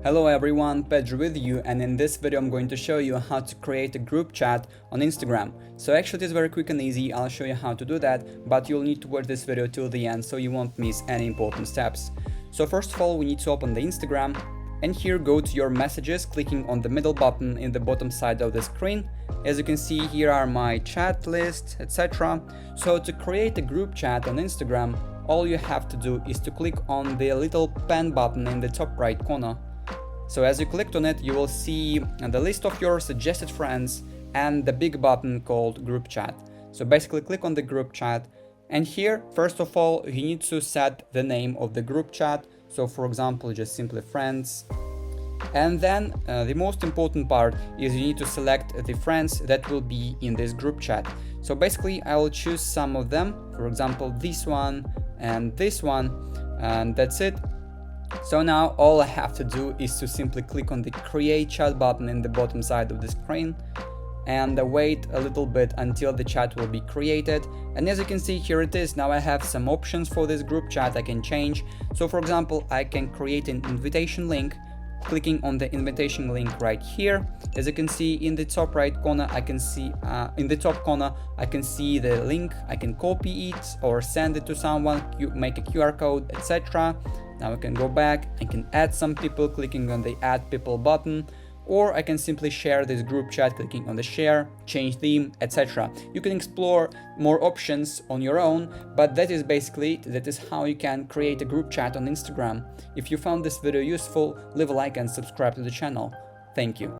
Hello everyone, Pedro with you, and in this video I'm going to show you how to create a group chat on Instagram. So actually it is very quick and easy. I'll show you how to do that, but you'll need to watch this video till the end so you won't miss any important steps. So first of all, we need to open the Instagram, and here go to your messages, clicking on the middle button in the bottom side of the screen. As you can see, here are my chat list, etc. So to create a group chat on Instagram, all you have to do is to click on the little pen button in the top right corner. So as you clicked on it, you will see the list of your suggested friends and the big button called group chat. So basically click on the group chat, and here first of all you need to set the name of the group chat. So for example, just simply friends. And then the most important part is you need to select the friends that will be in this group chat. So basically I will choose some of them, for example this one, and that's it. So now all I have to do is to simply click on the create chat button in the bottom side of the screen and wait a little bit until the chat will be created. And as you can see, here it is. Now I have some options for this group chat I can change. So for example, I can create an invitation link, clicking on the invitation link right here. As you can see in the top right corner, I can see in the top corner I can see the link. I can copy it or send it to someone, make a QR code, etc. Now I can go back, I can add some people clicking on the add people button, or I can simply share this group chat clicking on the share, change theme, etc. You can explore more options on your own, but that is basically it. That is how you can create a group chat on Instagram. If you found this video useful, leave a like and subscribe to the channel. Thank you.